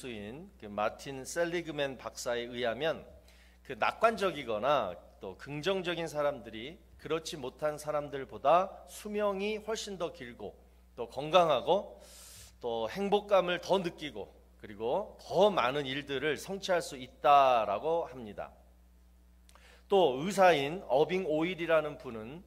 교수인 그 마틴 셀리그맨 박사에 의하면 그 낙관적이거나 또 긍정적인 사람들이 그렇지 못한 사람들보다 수명이 훨씬 더 길고 또 건강하고 또 행복감을 더 느끼고 그리고 더 많은 일들을 성취할 수 있다라고 합니다. 또 의사인 어빙 오일이라는 분은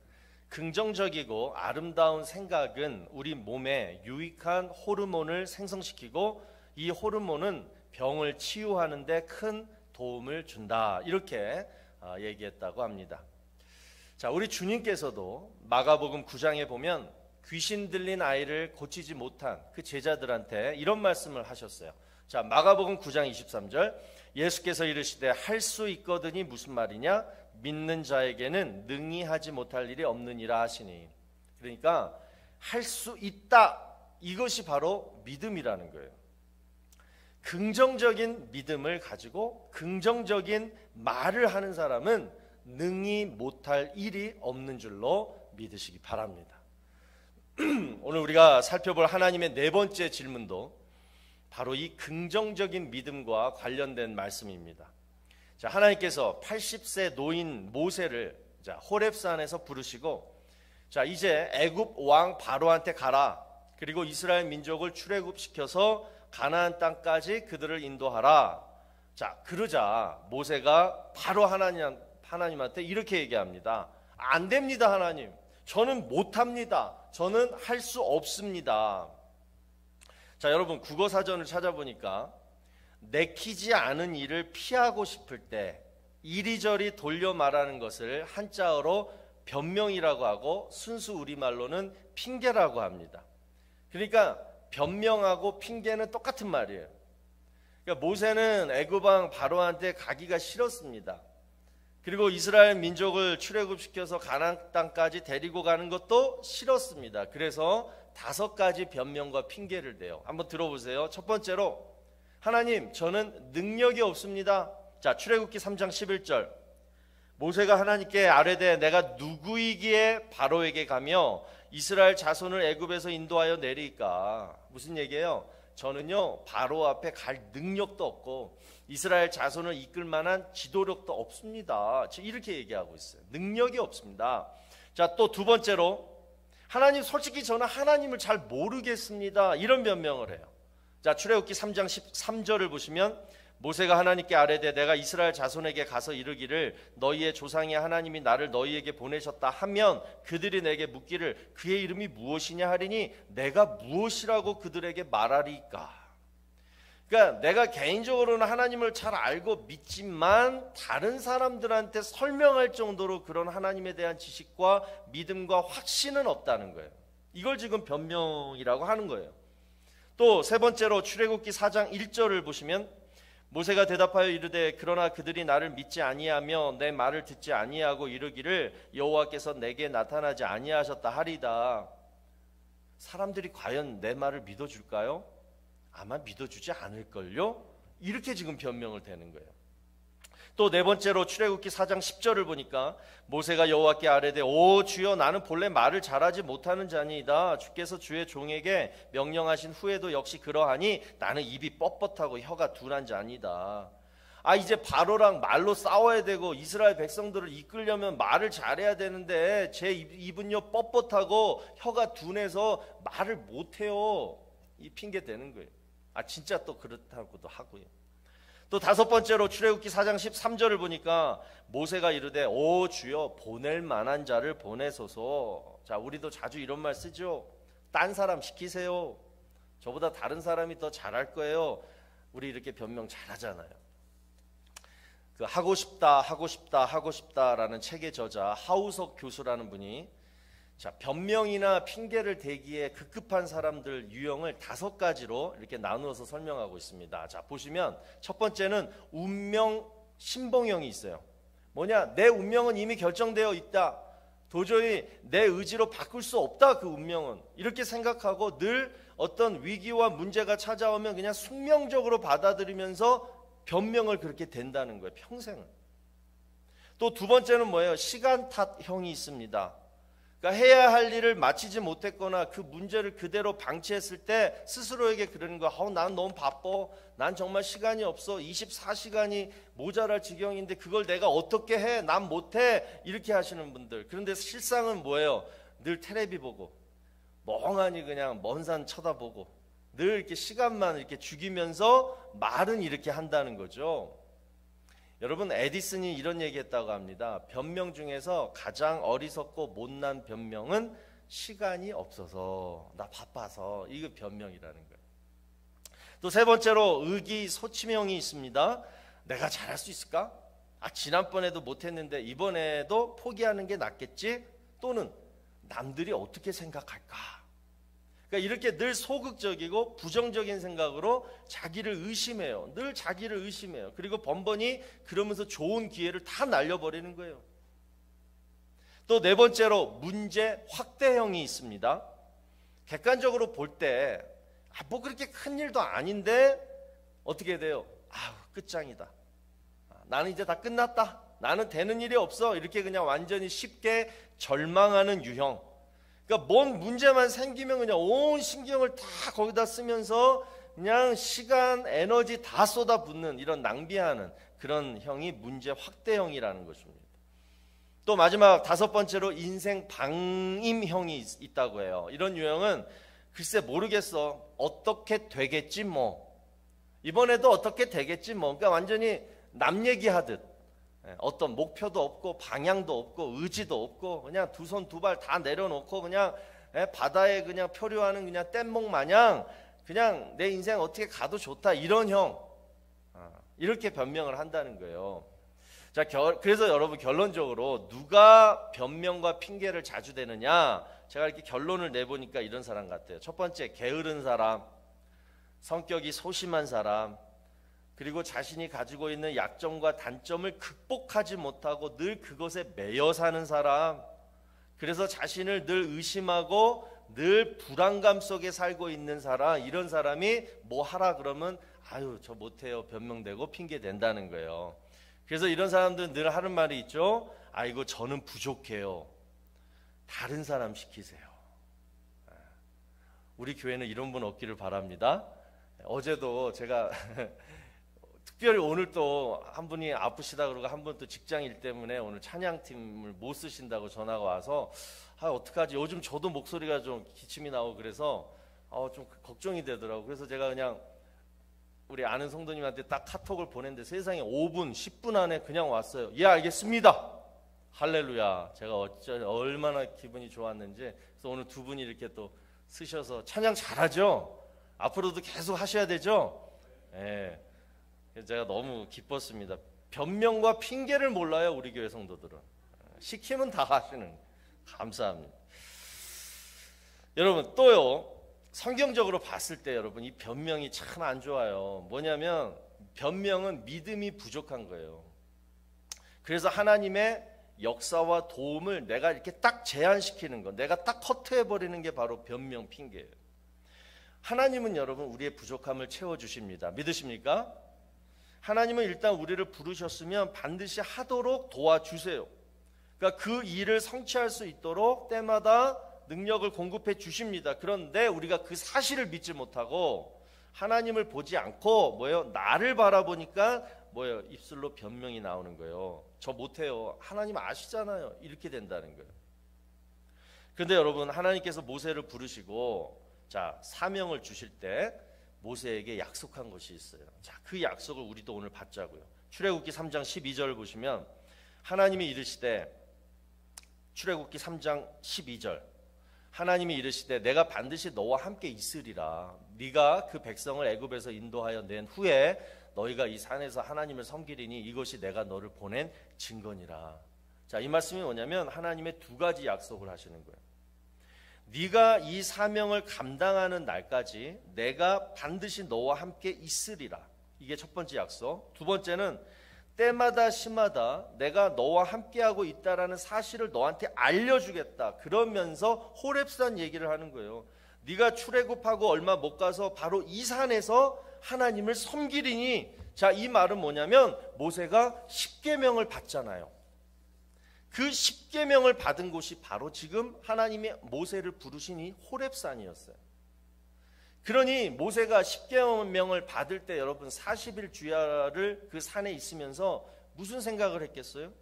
긍정적이고 아름다운 생각은 우리 몸에 유익한 호르몬을 생성시키고 이 호르몬은 병을 치유하는 데 큰 도움을 준다, 이렇게 얘기했다고 합니다. 자, 우리 주님께서도 마가복음 9장에 보면 귀신 들린 아이를 고치지 못한 그 제자들한테 이런 말씀을 하셨어요. 자, 마가복음 9장 23절, 예수께서 이르시되 할 수 있거든이 무슨 말이냐? 믿는 자에게는 능히 하지 못할 일이 없느니라 하시니. 그러니까 할 수 있다, 이것이 바로 믿음이라는 거예요. 긍정적인 믿음을 가지고 긍정적인 말을 하는 사람은 능히 못할 일이 없는 줄로 믿으시기 바랍니다. 오늘 우리가 살펴볼 하나님의 네 번째 질문도 바로 이 긍정적인 믿음과 관련된 말씀입니다. 자, 하나님께서 80세 노인 모세를 호렙산에서 부르시고, 자, 이제 애굽 왕 바로한테 가라. 그리고 이스라엘 민족을 출애굽시켜서 가나안 땅까지 그들을 인도하라. 자, 그러자 모세가 바로 하나님한테 이렇게 얘기합니다. 안 됩니다, 하나님. 저는 못합니다. 저는 할 수 없습니다. 자, 여러분 국어사전을 찾아보니까 내키지 않은 일을 피하고 싶을 때 이리저리 돌려 말하는 것을 한자어로 변명이라고 하고 순수 우리말로는 핑계라고 합니다. 그러니까 변명하고 핑계는 똑같은 말이에요. 그러니까 모세는 애굽 왕 바로한테 가기가 싫었습니다. 그리고 이스라엘 민족을 출애굽시켜서 가나안 땅까지 데리고 가는 것도 싫었습니다. 그래서 5가지 변명과 핑계를 대요. 한번 들어보세요. 첫 번째로, 하나님, 저는 능력이 없습니다. 자, 출애굽기 3장 11절, 모세가 하나님께 아뢰되 내가 누구이기에 바로에게 가며 이스라엘 자손을 애굽에서 인도하여 내리까. 무슨 얘기예요? 저는요 바로 앞에 갈 능력도 없고 이스라엘 자손을 이끌 만한 지도력도 없습니다. 이렇게 얘기하고 있어요. 능력이 없습니다. 자, 또 두 번째로, 하나님, 솔직히 저는 하나님을 잘 모르겠습니다. 이런 변명을 해요. 자, 출애굽기 3장 13절을 보시면 모세가 하나님께 아뢰되 내가 이스라엘 자손에게 가서 이르기를 너희의 조상의 하나님이 나를 너희에게 보내셨다 하면 그들이 내게 묻기를 그의 이름이 무엇이냐 하리니 내가 무엇이라고 그들에게 말하리까. 그러니까 내가 개인적으로는 하나님을 잘 알고 믿지만 다른 사람들한테 설명할 정도로 그런 하나님에 대한 지식과 믿음과 확신은 없다는 거예요. 이걸 지금 변명이라고 하는 거예요. 또 세 번째로 출애굽기 4장 1절을 보시면 모세가 대답하여 이르되 그러나 그들이 나를 믿지 아니하며 내 말을 듣지 아니하고 이르기를 여호와께서 내게 나타나지 아니하셨다 하리다. 사람들이 과연 내 말을 믿어줄까요? 아마 믿어주지 않을걸요? 이렇게 지금 변명을 대는 거예요. 또 네 번째로 출애굽기 4장 10절을 보니까 모세가 여호와께 아뢰되 오 주여 나는 본래 말을 잘하지 못하는 자니이다. 주께서 주의 종에게 명령하신 후에도 역시 그러하니 나는 입이 뻣뻣하고 혀가 둔한 자니다. 이제 바로랑 말로 싸워야 되고 이스라엘 백성들을 이끌려면 말을 잘해야 되는데 제 입은요 뻣뻣하고 혀가 둔해서 말을 못해요. 이 핑계 대는 거예요. 진짜 또 그렇다고도 하고요. 또 다섯 번째로 출애굽기 4장 13절을 보니까 모세가 이르되 오 주여 보낼 만한 자를 보내소서. 자, 우리도 자주 이런 말 쓰죠. 딴 사람 시키세요. 저보다 다른 사람이 더 잘할 거예요. 우리 이렇게 변명 잘하잖아요. 그 하고 싶다라는 책의 저자 하우석 교수라는 분이 자, 변명이나 핑계를 대기에 급급한 사람들 유형을 5가지로 이렇게 나누어서 설명하고 있습니다. 자, 보시면 첫 번째는 운명 신봉형이 있어요. 뭐냐? 내 운명은 이미 결정되어 있다. 도저히 내 의지로 바꿀 수 없다. 그 운명은. 이렇게 생각하고 늘 어떤 위기와 문제가 찾아오면 그냥 숙명적으로 받아들이면서 변명을 그렇게 된다는 거예요. 평생을. 또 두 번째는 뭐예요? 시간 탓형이 있습니다. 그러니까 해야 할 일을 마치지 못했거나 그 문제를 그대로 방치했을 때 스스로에게 그러는 거야. 난 너무 바빠. 난 정말 시간이 없어. 24시간이 모자랄 지경인데 그걸 내가 어떻게 해? 난 못해. 이렇게 하시는 분들. 그런데 실상은 뭐예요? 늘 텔레비 보고 멍하니 그냥 먼 산 쳐다보고 늘 이렇게 시간만 이렇게 죽이면서 말은 이렇게 한다는 거죠. 여러분, 에디슨이 이런 얘기했다고 합니다. 변명 중에서 가장 어리석고 못난 변명은 시간이 없어서, 나 바빠서, 이거 변명이라는 거예요. 또 세 번째로 의기소침형이 있습니다. 내가 잘할 수 있을까? 지난번에도 못했는데 이번에도 포기하는 게 낫겠지? 또는 남들이 어떻게 생각할까? 그러니까 이렇게 늘 소극적이고 부정적인 생각으로 자기를 의심해요. 늘 자기를 의심해요. 그리고 번번이 그러면서 좋은 기회를 다 날려버리는 거예요. 또 네 번째로 문제 확대형이 있습니다. 객관적으로 볼 때 뭐 그렇게 큰 일도 아닌데 어떻게 돼요? 끝장이다. 나는 이제 다 끝났다. 나는 되는 일이 없어. 이렇게 그냥 완전히 쉽게 절망하는 유형. 그러니까 뭔 문제만 생기면 그냥 온 신경을 다 거기다 쓰면서 그냥 시간, 에너지 다 쏟아붓는 이런 낭비하는 그런 형이 문제 확대형이라는 것입니다. 또 마지막 다섯 번째로 인생 방임형이 있다고 해요. 이런 유형은 글쎄 모르겠어. 어떻게 되겠지 뭐. 이번에도 어떻게 되겠지 뭐. 그러니까 완전히 남 얘기하듯 어떤 목표도 없고 방향도 없고 의지도 없고 그냥 두 손 두 발 다 내려놓고 그냥 바다에 그냥 표류하는 그냥 뗏목 마냥 그냥 내 인생 어떻게 가도 좋다 이런 형. 이렇게 변명을 한다는 거예요. 자, 그래서 여러분 결론적으로 누가 변명과 핑계를 자주 대느냐, 제가 이렇게 결론을 내보니까 이런 사람 같아요. 첫 번째, 게으른 사람, 성격이 소심한 사람, 그리고 자신이 가지고 있는 약점과 단점을 극복하지 못하고 늘 그것에 매여 사는 사람, 그래서 자신을 늘 의심하고 늘 불안감 속에 살고 있는 사람, 이런 사람이 뭐 하라 그러면 저 못해요 변명되고 핑계 댄다는 거예요. 그래서 이런 사람들은 늘 하는 말이 있죠. 저는 부족해요. 다른 사람 시키세요. 우리 교회는 이런 분 없기를 바랍니다. 어제도 제가 특별히 오늘 또 한 분이 아프시다 그러고 한 분 또 직장일 때문에 오늘 찬양팀을 못 쓰신다고 전화가 와서 어떡하지? 요즘 저도 목소리가 좀 기침이 나오고 그래서 좀 걱정이 되더라고요. 그래서 제가 그냥 우리 아는 성도님한테 딱 카톡을 보냈는데 세상에 5분, 10분 안에 그냥 왔어요. 예, 알겠습니다. 할렐루야. 제가 얼마나 기분이 좋았는지. 그래서 오늘 두 분이 이렇게 또 쓰셔서 찬양 잘하죠? 앞으로도 계속 하셔야 되죠? 예. 제가 너무 기뻤습니다. 변명과 핑계를 몰라요, 우리 교회 성도들은. 시키면 다 하시는. 감사합니다. 여러분, 또요, 성경적으로 봤을 때 여러분 이 변명이 참 안 좋아요. 뭐냐면 변명은 믿음이 부족한 거예요. 그래서 하나님의 역사와 도움을 내가 이렇게 딱 제한시키는 거, 내가 딱 커트해버리는 게 바로 변명, 핑계예요. 하나님은 여러분 우리의 부족함을 채워주십니다. 믿으십니까? 하나님은 일단 우리를 부르셨으면 반드시 하도록 도와주세요. 그러니까 그 일을 성취할 수 있도록 때마다 능력을 공급해 주십니다. 그런데 우리가 그 사실을 믿지 못하고 하나님을 보지 않고 나를 바라보니까 입술로 변명이 나오는 거예요. 저 못해요. 하나님 아시잖아요. 이렇게 된다는 거예요. 그런데 여러분, 하나님께서 모세를 부르시고 사명을 주실 때 모세에게 약속한 것이 있어요. 그 약속을 우리도 오늘 받자고요. 출애굽기 3장 12절을 보시면 하나님이 이르시되, 출애굽기 3장 12절, 하나님이 이르시되 내가 반드시 너와 함께 있으리라. 네가 그 백성을 애굽에서 인도하여 낸 후에 너희가 이 산에서 하나님을 섬기리니 이것이 내가 너를 보낸 증거니라. 이 말씀이 뭐냐면 하나님의 두 가지 약속을 하시는 거예요. 네가 이 사명을 감당하는 날까지 내가 반드시 너와 함께 있으리라. 이게 첫 번째 약속. 두 번째는 때마다 시마다 내가 너와 함께하고 있다라는 사실을 너한테 알려주겠다. 그러면서 호렙산 얘기를 하는 거예요. 네가 출애굽하고 얼마 못 가서 바로 이 산에서 하나님을 섬기리니. 이 말은 뭐냐면 모세가 십계명을 받잖아요. 그 십계명을 받은 곳이 바로 지금 하나님이 모세를 부르신 이 호렙산이었어요. 그러니 모세가 십계명을 받을 때 여러분 40일 주야를 그 산에 있으면서 무슨 생각을 했겠어요?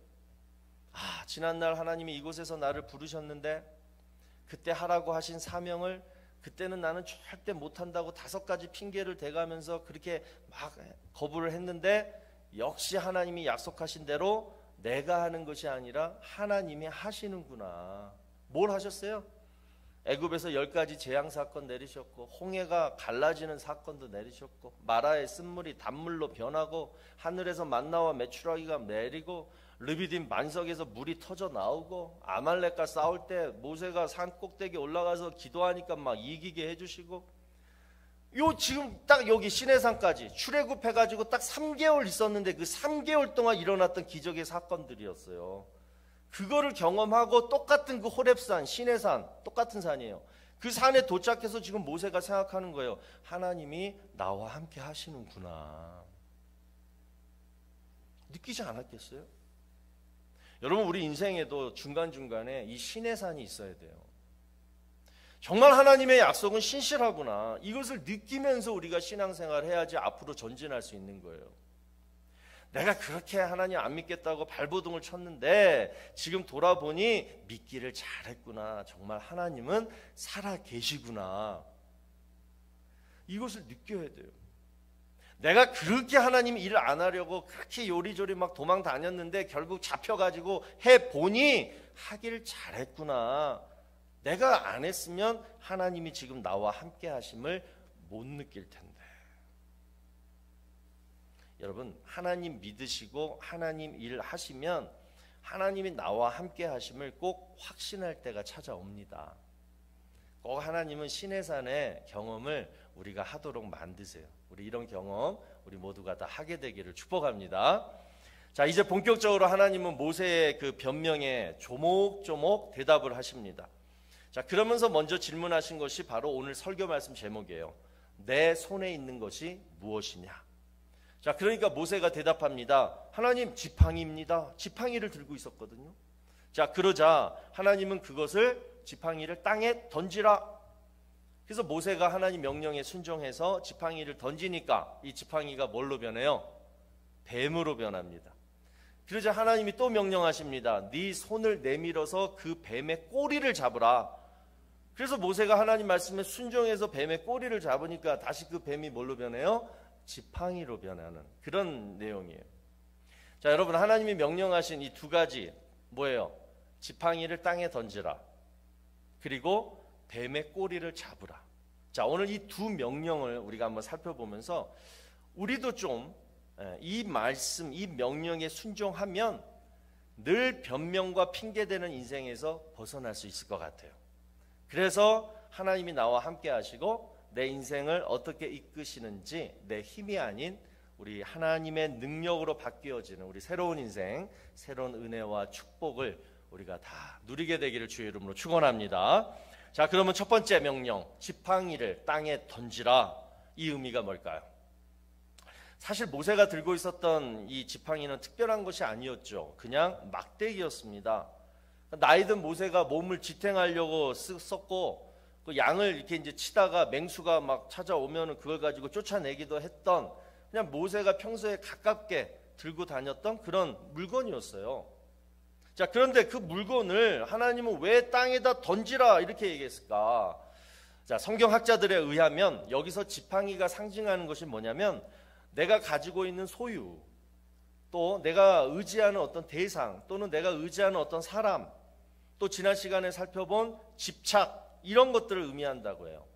지난날 하나님이 이곳에서 나를 부르셨는데 그때 하라고 하신 사명을 그때는 나는 절대 못한다고 5가지 핑계를 대가면서 그렇게 막 거부를 했는데 역시 하나님이 약속하신 대로 내가 하는 것이 아니라 하나님이 하시는구나. 뭘 하셨어요? 애굽에서 10가지 재앙 사건 내리셨고, 홍해가 갈라지는 사건도 내리셨고, 마라의 쓴물이 단물로 변하고, 하늘에서 만나와 메추라기가 내리고, 르비딤 반석에서 물이 터져 나오고, 아말렉과 싸울 때 모세가 산 꼭대기 올라가서 기도하니까 막 이기게 해주시고, 지금 딱 여기 시내산까지 출애굽해가지고 딱 3개월 있었는데 그 3개월 동안 일어났던 기적의 사건들이었어요. 그거를 경험하고 똑같은 그 호렙산, 시내산, 똑같은 산이에요. 그 산에 도착해서 지금 모세가 생각하는 거예요. 하나님이 나와 함께 하시는구나. 느끼지 않았겠어요? 여러분, 우리 인생에도 중간중간에 이 시내산이 있어야 돼요. 정말 하나님의 약속은 신실하구나. 이것을 느끼면서 우리가 신앙생활을 해야지 앞으로 전진할 수 있는 거예요. 내가 그렇게 하나님 안 믿겠다고 발버둥을 쳤는데 지금 돌아보니 믿기를 잘했구나. 정말 하나님은 살아 계시구나. 이것을 느껴야 돼요. 내가 그렇게 하나님 일을 안 하려고 그렇게 요리조리 막 도망 다녔는데 결국 잡혀가지고 해보니 하기를 잘했구나. 내가 안 했으면 하나님이 지금 나와 함께 하심을 못 느낄 텐데. 여러분, 하나님 믿으시고 하나님 일 하시면 하나님이 나와 함께 하심을 꼭 확신할 때가 찾아옵니다. 꼭 하나님은 시내산의 경험을 우리가 하도록 만드세요. 우리 이런 경험 우리 모두가 다 하게 되기를 축복합니다. 자, 이제 본격적으로 하나님은 모세의 그 변명에 조목조목 대답을 하십니다. 자, 그러면서 먼저 질문하신 것이 바로 오늘 설교 말씀 제목이에요. 내 손에 있는 것이 무엇이냐? 자, 그러니까 모세가 대답합니다. 하나님, 지팡이입니다. 지팡이를 들고 있었거든요. 자, 그러자 하나님은 그것을 지팡이를 땅에 던지라. 그래서 모세가 하나님 명령에 순종해서 지팡이를 던지니까 이 지팡이가 뭘로 변해요? 뱀으로 변합니다. 그러자 하나님이 또 명령하십니다. 네 손을 내밀어서 그 뱀의 꼬리를 잡으라. 그래서 모세가 하나님 말씀에 순종해서 뱀의 꼬리를 잡으니까 다시 그 뱀이 뭘로 변해요? 지팡이로 변하는 그런 내용이에요. 자, 여러분, 하나님이 명령하신 이 2가지 뭐예요? 지팡이를 땅에 던지라, 그리고 뱀의 꼬리를 잡으라. 자, 오늘 이 2 명령을 우리가 한번 살펴보면서 우리도 좀 이 말씀, 이 명령에 순종하면 늘 변명과 핑계대는 인생에서 벗어날 수 있을 것 같아요. 그래서 하나님이 나와 함께 하시고 내 인생을 어떻게 이끄시는지 내 힘이 아닌 우리 하나님의 능력으로 바뀌어지는 우리 새로운 인생, 새로운 은혜와 축복을 우리가 다 누리게 되기를 주의 이름으로 축원합니다. 자, 그러면 첫 번째 명령, 지팡이를 땅에 던지라. 이 의미가 뭘까요? 사실 모세가 들고 있었던 이 지팡이는 특별한 것이 아니었죠. 그냥 막대기였습니다. 나이든 모세가 몸을 지탱하려고 썼고, 그 양을 이렇게 이제 치다가 맹수가 막 찾아오면 그걸 가지고 쫓아내기도 했던, 그냥 모세가 평소에 가깝게 들고 다녔던 그런 물건이었어요. 자, 그런데 그 물건을 하나님은 왜 땅에다 던지라 이렇게 얘기했을까? 자, 성경학자들에 의하면 여기서 지팡이가 상징하는 것이 뭐냐면 내가 가지고 있는 소유, 또 내가 의지하는 어떤 대상, 또는 내가 의지하는 어떤 사람, 또 지난 시간에 살펴본 집착, 이런 것들을 의미한다고 해요.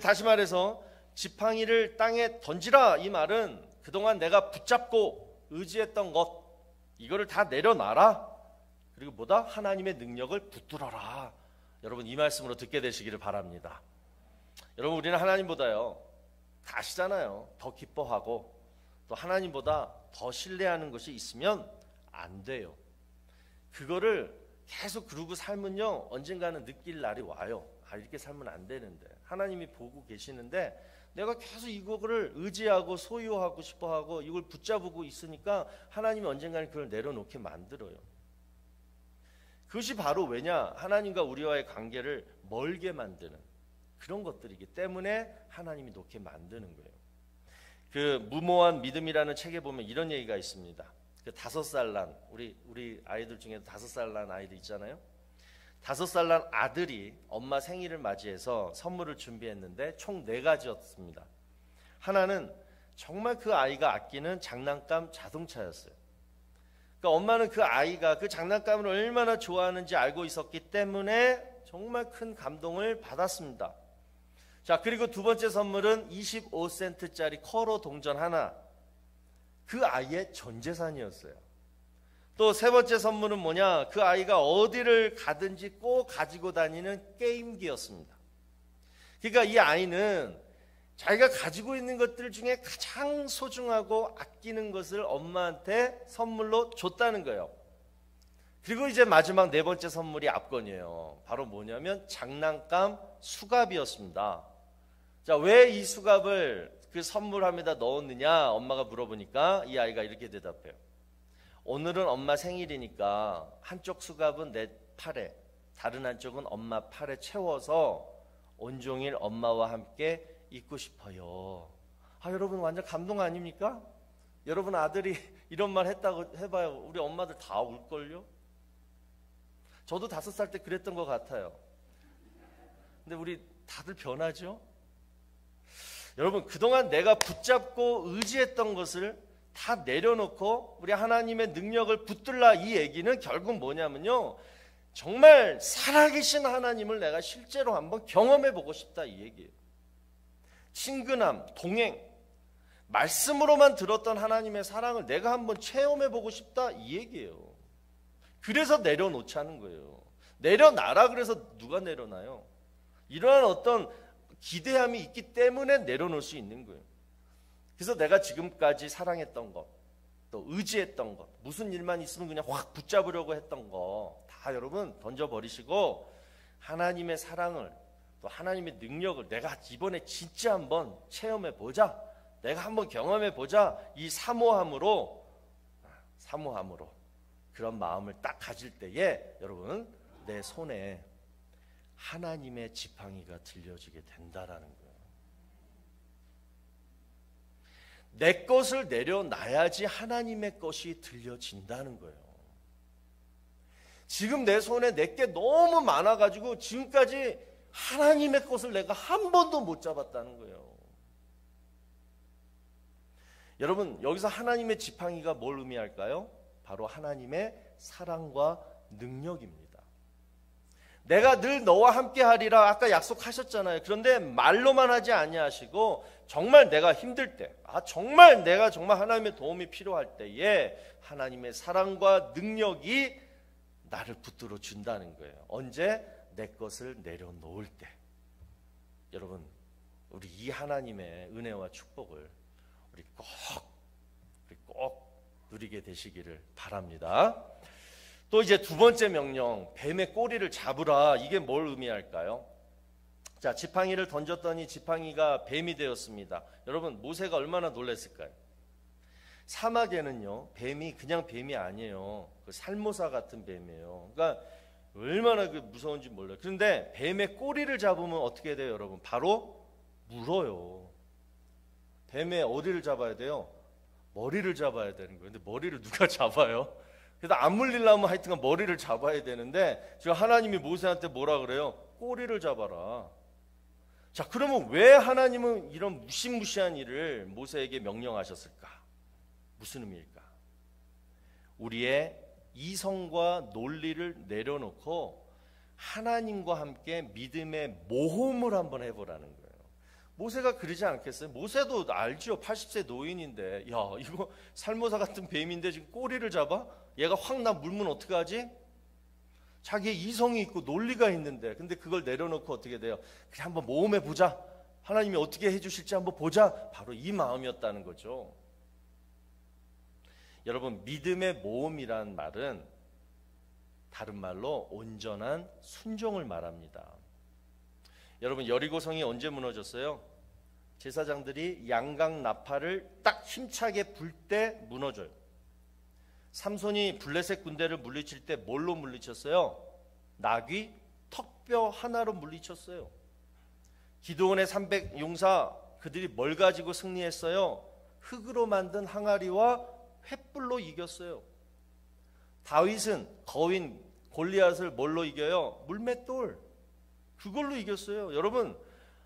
다시 말해서 지팡이를 땅에 던지라, 이 말은 그동안 내가 붙잡고 의지했던 것, 이거를 다 내려놔라. 그리고 뭐다? 하나님의 능력을 붙들어라. 여러분, 이 말씀으로 듣게 되시기를 바랍니다. 여러분, 우리는 하나님보다요, 다 아시잖아요. 더 기뻐하고 또 하나님보다 더 신뢰하는 것이 있으면 안 돼요. 그거를 계속 그러고 살면요, 언젠가는 느낄 날이 와요. 이렇게 살면 안 되는데, 하나님이 보고 계시는데 내가 계속 이거를 의지하고 소유하고 싶어하고 이걸 붙잡고 있으니까 하나님이 언젠가는 그걸 내려놓게 만들어요. 그것이 바로 왜냐? 하나님과 우리와의 관계를 멀게 만드는 그런 것들이기 때문에 하나님이 놓게 만드는 거예요. 그 무모한 믿음이라는 책에 보면 이런 얘기가 있습니다. 그 5살 난 우리 아이들 중에도 5살 난 아이들 있잖아요. 5살 난 아들이 엄마 생일을 맞이해서 선물을 준비했는데 총 4가지였습니다. 하나는 정말 그 아이가 아끼는 장난감 자동차였어요. 그러니까 엄마는 그 아이가 그 장난감을 얼마나 좋아하는지 알고 있었기 때문에 정말 큰 감동을 받았습니다. 자, 그리고 두 번째 선물은 25센트짜리 커로 동전 하나. 그 아이의 전 재산이었어요. 또 세 번째 선물은 뭐냐? 그 아이가 어디를 가든지 꼭 가지고 다니는 게임기였습니다. 그러니까 이 아이는 자기가 가지고 있는 것들 중에 가장 소중하고 아끼는 것을 엄마한테 선물로 줬다는 거예요. 그리고 이제 마지막 4번째 선물이 압권이에요. 바로 뭐냐면 장난감 수갑이었습니다. 자, 왜 이 수갑을 그 선물함에다 넣었느냐? 엄마가 물어보니까 이 아이가 이렇게 대답해요. 오늘은 엄마 생일이니까 한쪽 수갑은 내 팔에, 다른 한쪽은 엄마 팔에 채워서 온종일 엄마와 함께 있고 싶어요. 여러분 완전 감동 아닙니까? 여러분 아들이 이런 말 했다고 해봐요. 우리 엄마들 다 울걸요? 저도 5살 때 그랬던 것 같아요. 근데 우리 다들 변하죠? 여러분, 그동안 내가 붙잡고 의지했던 것을 다 내려놓고 우리 하나님의 능력을 붙들라, 이 얘기는 결국 뭐냐면요, 정말 살아계신 하나님을 내가 실제로 한번 경험해보고 싶다, 이 얘기예요. 친근함, 동행, 말씀으로만 들었던 하나님의 사랑을 내가 한번 체험해보고 싶다, 이 얘기예요. 그래서 내려놓자는 거예요. 내려놔라 그래서 누가 내려놔요? 이러한 어떤 기대함이 있기 때문에 내려놓을 수 있는 거예요. 그래서 내가 지금까지 사랑했던 것, 또 의지했던 것, 무슨 일만 있으면 그냥 확 붙잡으려고 했던 거 다 여러분 던져버리시고 하나님의 사랑을, 또 하나님의 능력을 내가 이번에 진짜 한번 체험해보자, 내가 한번 경험해보자, 이 사모함으로 그런 마음을 딱 가질 때에 여러분 내 손에 하나님의 지팡이가 들려지게 된다라는 거예요. 내 것을 내려놔야지 하나님의 것이 들려진다는 거예요. 지금 내 손에 내게 너무 많아가지고 지금까지 하나님의 것을 내가 한 번도 못 잡았다는 거예요. 여러분, 여기서 하나님의 지팡이가 뭘 의미할까요? 바로 하나님의 사랑과 능력입니다. 내가 늘 너와 함께 하리라 아까 약속하셨잖아요. 그런데 말로만 하지 아니하시고 정말 내가 힘들 때, 정말 내가 정말 하나님의 도움이 필요할 때에 하나님의 사랑과 능력이 나를 붙들어 준다는 거예요. 언제? 내 것을 내려놓을 때. 여러분, 우리 이 하나님의 은혜와 축복을 우리 꼭 누리게 되시기를 바랍니다. 또 이제 두 번째 명령, 뱀의 꼬리를 잡으라. 이게 뭘 의미할까요? 자, 지팡이를 던졌더니 지팡이가 뱀이 되었습니다. 여러분, 모세가 얼마나 놀랐을까요? 사막에는요, 뱀이 그냥 뱀이 아니에요. 그 살모사 같은 뱀이에요. 그러니까 얼마나 그 무서운지 몰라요. 그런데 뱀의 꼬리를 잡으면 어떻게 돼요, 여러분? 바로 물어요. 뱀의 어디를 잡아야 돼요? 머리를 잡아야 되는 거예요. 근데 머리를 누가 잡아요? 그래서 안 물리려면 하여튼 머리를 잡아야 되는데 지금 하나님이 모세한테 뭐라 그래요? 꼬리를 잡아라. 자, 그러면 왜 하나님은 이런 무시무시한 일을 모세에게 명령하셨을까? 무슨 의미일까? 우리의 이성과 논리를 내려놓고 하나님과 함께 믿음의 모험을 한번 해보라는 거예요. 모세가 그러지 않겠어요? 모세도 알죠. 80세 노인인데, 야, 이거 살모사 같은 뱀인데 지금 꼬리를 잡아? 얘가 확 나 물면 어떡하지? 자기의 이성이 있고 논리가 있는데, 근데 그걸 내려놓고 어떻게 돼요? 그냥 한번 모험해보자. 하나님이 어떻게 해주실지 한번 보자. 바로 이 마음이었다는 거죠. 여러분, 믿음의 모험이란 말은 다른 말로 온전한 순종을 말합니다. 여러분, 여리고성이 언제 무너졌어요? 제사장들이 양각 나팔을 딱 힘차게 불 때 무너져요. 삼손이 블레셋 군대를 물리칠 때 뭘로 물리쳤어요? 나귀 턱뼈 하나로 물리쳤어요. 기드온의 300 용사, 그들이 뭘 가지고 승리했어요? 흙으로 만든 항아리와 횃불로 이겼어요. 다윗은 거인 골리앗을 뭘로 이겨요? 물맷돌, 그걸로 이겼어요. 여러분,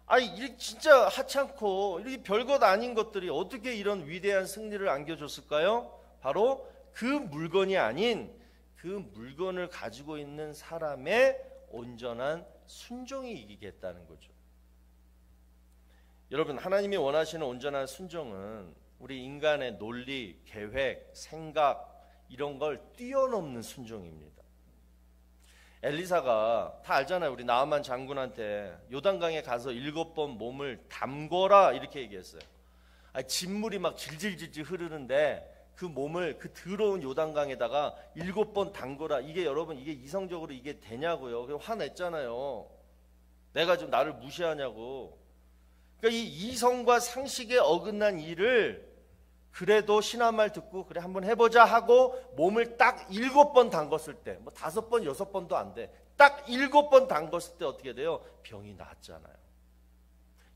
아니 진짜 하찮고 이렇게 별것 아닌 것들이 어떻게 이런 위대한 승리를 안겨줬을까요? 바로 그 물건이 아닌 그 물건을 가지고 있는 사람의 온전한 순종이 이기겠다는 거죠. 여러분, 하나님이 원하시는 온전한 순종은 우리 인간의 논리, 계획, 생각 이런 걸 뛰어넘는 순종입니다. 엘리사가 다 알잖아요. 우리 나아만 장군한테 요단강에 가서 7번 몸을 담궈라 이렇게 얘기했어요. 진물이 막 질질질질 흐르는데 그 몸을 그 더러운 요단강에다가 7번 담궈라. 이게 여러분, 이게 이성적으로 이게 되냐고요. 그래서 화냈잖아요. 내가 좀 나를 무시하냐고. 그러니까 이 이성과 상식에 어긋난 일을 그래도 신한 말 듣고 그래 한번 해보자 하고 몸을 딱 7번 담궜을 때, 뭐 5번 6번도 안 돼, 딱 7번 담궜을 때 어떻게 돼요? 병이 나았잖아요.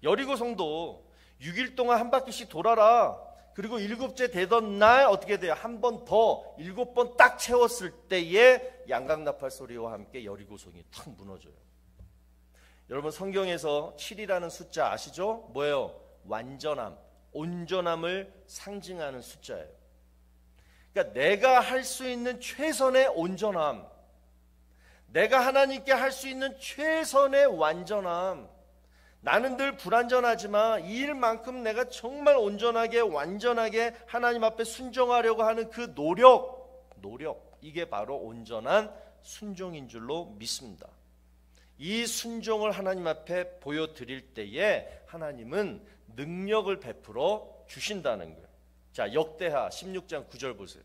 여리고 성도 6일 동안 한 바퀴씩 돌아라. 그리고 7째 되던 날 어떻게 돼요? 한 번 더 7번 딱 채웠을 때에 양강나팔 소리와 함께 여리고성이 탁 무너져요. 여러분, 성경에서 7이라는 숫자 아시죠? 뭐예요? 완전함, 온전함을 상징하는 숫자예요. 그러니까 내가 할 수 있는 최선의 온전함, 내가 하나님께 할 수 있는 최선의 완전함. 나는 늘 불완전하지만 이 일만큼 내가 정말 온전하게 완전하게 하나님 앞에 순종하려고 하는 그 노력, 이게 바로 온전한 순종인 줄로 믿습니다. 이 순종을 하나님 앞에 보여드릴 때에 하나님은 능력을 베풀어 주신다는 거예요. 자, 역대하 16장 9절 보세요.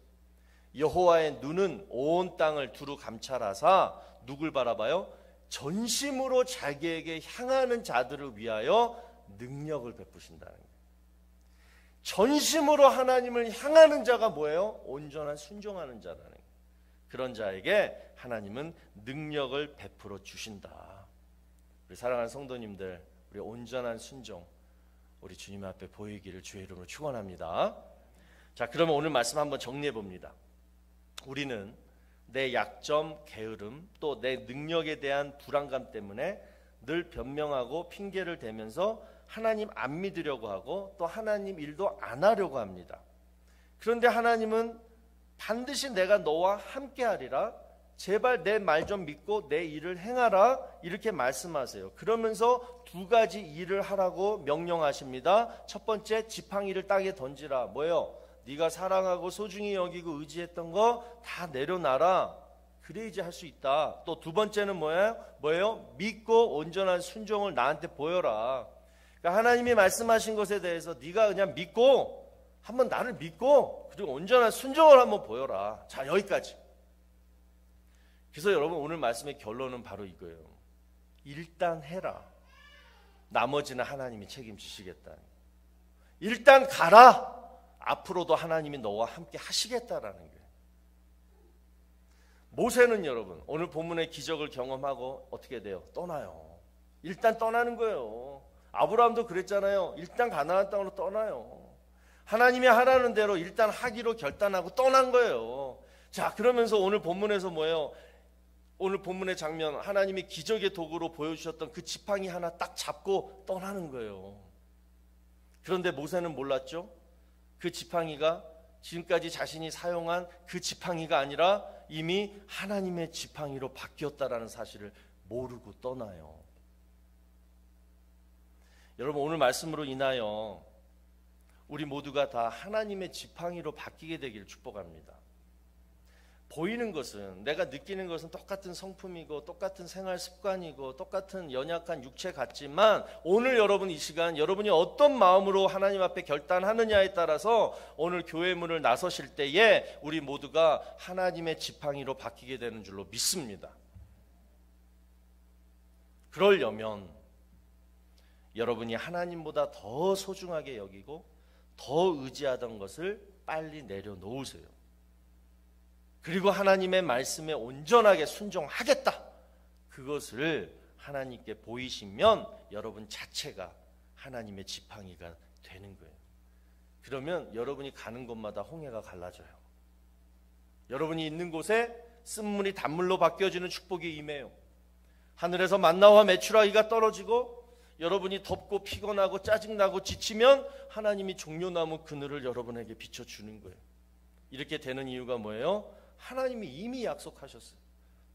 여호와의 눈은 온 땅을 두루 감찰하사 누굴 바라봐요? 전심으로 자기에게 향하는 자들을 위하여 능력을 베푸신다는 거예요. 전심으로 하나님을 향하는 자가 뭐예요? 온전한 순종하는 자라는 거예요. 그런 자에게 하나님은 능력을 베풀어 주신다. 우리 사랑하는 성도님들, 우리 온전한 순종 우리 주님 앞에 보이기를 주의 이름으로 축원합니다. 자, 그러면 오늘 말씀 한번 정리해 봅니다. 우리는 내 약점, 게으름, 또 내 능력에 대한 불안감 때문에 늘 변명하고 핑계를 대면서 하나님 안 믿으려고 하고 또 하나님 일도 안 하려고 합니다. 그런데 하나님은 반드시 내가 너와 함께 하리라, 제발 내 말 좀 믿고 내 일을 행하라, 이렇게 말씀하세요. 그러면서 두 가지 일을 하라고 명령하십니다. 첫 번째, 지팡이를 땅에 던지라. 뭐예요? 네가 사랑하고 소중히 여기고 의지했던 거 다 내려놔라. 그래야지 할 수 있다. 또 두 번째는 뭐예요? 믿고 온전한 순종을 나한테 보여라. 그러니까 하나님이 말씀하신 것에 대해서 네가 그냥 믿고, 한번 나를 믿고 그리고 온전한 순종을 한번 보여라. 자, 여기까지. 그래서 여러분, 오늘 말씀의 결론은 바로 이거예요. 일단 해라. 나머지는 하나님이 책임지시겠다. 일단 가라. 앞으로도 하나님이 너와 함께 하시겠다라는 거예요. 모세는 여러분, 오늘 본문의 기적을 경험하고 어떻게 돼요? 떠나요. 일단 떠나는 거예요. 아브라함도 그랬잖아요. 일단 가나안 땅으로 떠나요. 하나님이 하라는 대로 일단 하기로 결단하고 떠난 거예요. 자, 그러면서 오늘 본문에서 뭐예요? 오늘 본문의 장면, 하나님이 기적의 도구로 보여주셨던 그 지팡이 하나 딱 잡고 떠나는 거예요. 그런데 모세는 몰랐죠? 그 지팡이가 지금까지 자신이 사용한 그 지팡이가 아니라 이미 하나님의 지팡이로 바뀌었다라는 사실을 모르고 떠나요. 여러분, 오늘 말씀으로 인하여 우리 모두가 다 하나님의 지팡이로 바뀌게 되기를 축복합니다. 보이는 것은, 내가 느끼는 것은 똑같은 성품이고 똑같은 생활 습관이고 똑같은 연약한 육체 같지만, 오늘 여러분 이 시간 여러분이 어떤 마음으로 하나님 앞에 결단하느냐에 따라서 오늘 교회 문을 나서실 때에 우리 모두가 하나님의 지팡이로 바뀌게 되는 줄로 믿습니다. 그러려면 여러분이 하나님보다 더 소중하게 여기고 더 의지하던 것을 빨리 내려놓으세요. 그리고 하나님의 말씀에 온전하게 순종하겠다, 그것을 하나님께 보이시면 여러분 자체가 하나님의 지팡이가 되는 거예요. 그러면 여러분이 가는 곳마다 홍해가 갈라져요. 여러분이 있는 곳에 쓴물이 단물로 바뀌어지는 축복이 임해요. 하늘에서 만나와 메추라기가 떨어지고 여러분이 덥고 피곤하고 짜증나고 지치면 하나님이 종려나무 그늘을 여러분에게 비춰주는 거예요. 이렇게 되는 이유가 뭐예요? 하나님이 이미 약속하셨어요.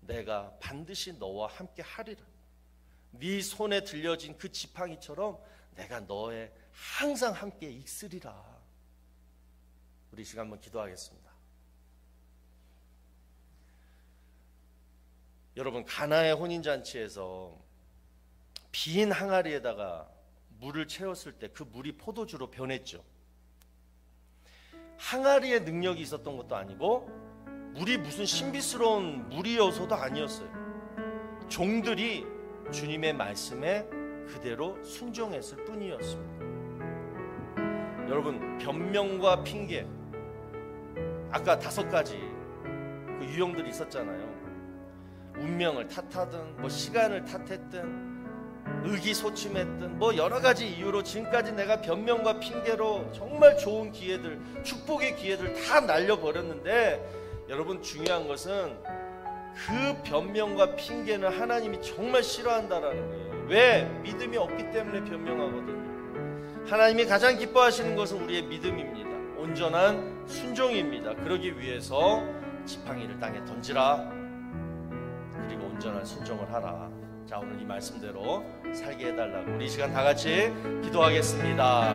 내가 반드시 너와 함께 하리라. 네 손에 들려진 그 지팡이처럼 내가 너의 항상 함께 있으리라. 우리 시간 한번 기도하겠습니다. 여러분, 가나의 혼인잔치에서 빈 항아리에다가 물을 채웠을 때 그 물이 포도주로 변했죠. 항아리에 능력이 있었던 것도 아니고 물이 무슨 신비스러운 물이어서도 아니었어요. 종들이 주님의 말씀에 그대로 순종했을 뿐이었습니다. 여러분, 변명과 핑계, 아까 5가지 그 유형들이 있었잖아요. 운명을 탓하든 뭐 시간을 탓했든 의기소침했든 뭐 여러 가지 이유로 지금까지 내가 변명과 핑계로 정말 좋은 기회들, 축복의 기회들 다 날려버렸는데, 여러분 중요한 것은 그 변명과 핑계는 하나님이 정말 싫어한다라는 거예요. 왜? 믿음이 없기 때문에 변명하거든요. 하나님이 가장 기뻐하시는 것은 우리의 믿음입니다. 온전한 순종입니다. 그러기 위해서 지팡이를 땅에 던지라, 그리고 온전한 순종을 하라. 자, 오늘 이 말씀대로 살게 해달라고 우리 시간 다 같이 기도하겠습니다.